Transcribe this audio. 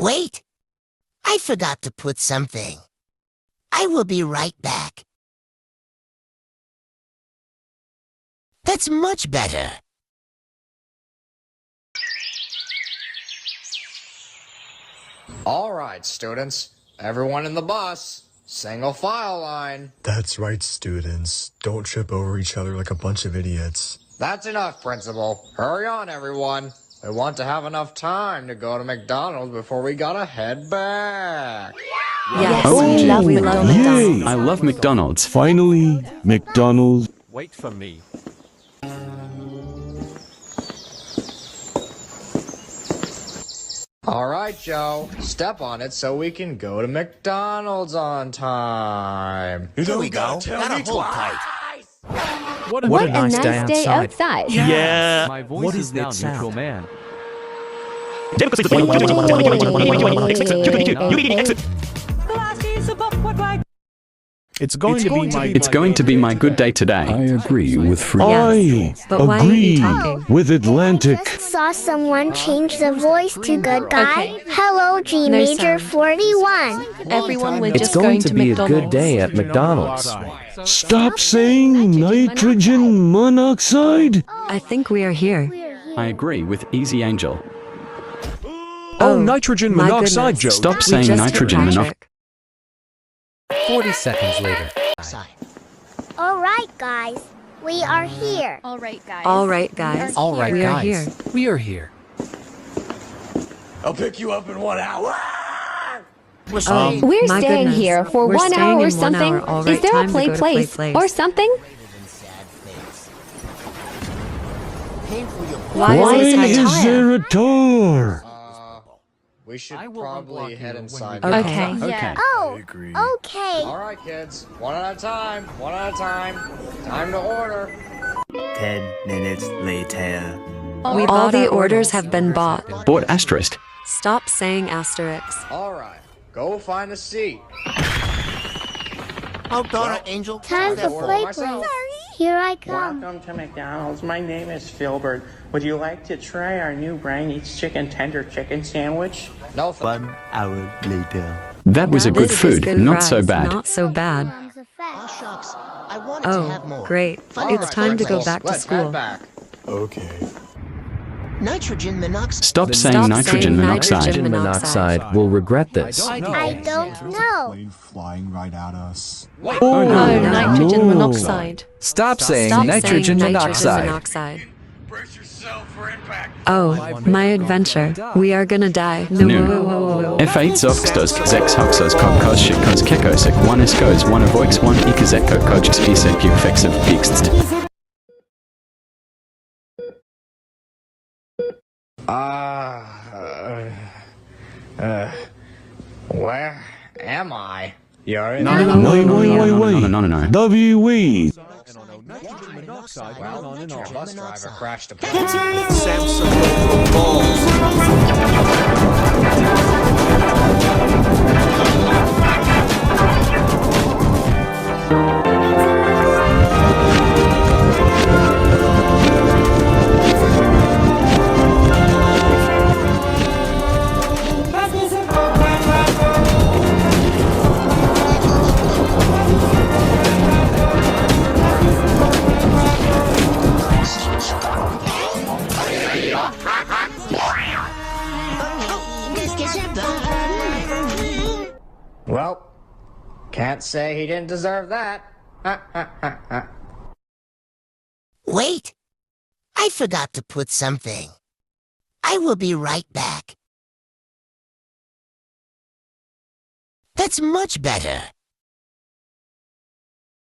Wait! I forgot to put something. I will be right back. That's much better. All right, students. Everyone in the bus. Single file line. That's right, students. Don't trip over each other like a bunch of idiots. That's enough, Principal. Hurry on, everyone. We want to have enough time to go to McDonald's before we gotta head back. Yes, Oh, we love McDonald's. yay. I love McDonald's. Finally, McDonald's. Wait for me. All right, Joe. Step on it so we can go to McDonald's on time. Here we go. Gotta hold tight. What a nice day outside. Yeah. My voice What is is now that neutral sound? man. It's going to be my good day today. I agree with free. Yes, but why are you talking? with Atlantic. Saw someone change the voice to good guy. Okay. Hello, G No Major sound. 41. Everyone, we're It's just going to to be a McDonald's. good day at McDonald's. Stop saying nitrogen monoxide. I think we are here. I agree with Easy Angel. Oh, nitrogen my monoxide, goodness. Joe. Stop We saying just hit nitrogen monoxide. Patrick. 40 seconds later. All right, guys. We are here. All right, guys. All right, We are guys. here. We are here. I'll pick you up in 1 hour. We're My staying goodness. here for We're 1 staying hour or in 1 something. hour. All Is right, there time a to play go to place or something? Why Why is this is high? there a door? We should I will probably unblock head you inside. when the you- Okay. Okay. Oh, agree. okay. All right, kids. One at a time. One at a time. Time to order. 10 minutes later. All the orders have been bought. Bought asterisk. Stop saying asterisks. All right. Go find a seat. Oh, darn it, Angel. Time for order play myself. place. Here I come. Welcome to McDonald's. My name is Filbert. Would you like to try our new brand each chicken tender chicken sandwich? No, 1 hour later. That was a good This is food. good Not so fries. bad. Not so bad. Oh, shucks. I wanted to have Oh, more. great. All It's right, time to go Principal, back to let's school. head back. Okay. Nitrogen monoxide. Stop saying Stop nitrogen saying monoxide. nitrogen Monoxide will regret this. I don't know. Flying right at us. Oh, no. nitrogen no. monoxide. Stop saying Stop nitrogen saying monoxide. monoxide. Brace yourself for impact. Oh, my adventure. We are gonna die. No, Nu. F8 Zofstos, Zex Hoxos, Kokos, Shikos, Kekosik, 1 Eskos, 1 Avoix, 1 Ikazeko, Kochis, Pisek, Ufexiv, Pixst. Where am I? You're in. No, no, no, Wait, no, wait, no, wait, no, wait. no, no, no, no. W-E. Nitrogen monoxide. Well, On and our on. bus driver crashed a Well, can't say he didn't deserve that. Wait! I forgot to put something. I will be right back. That's much better.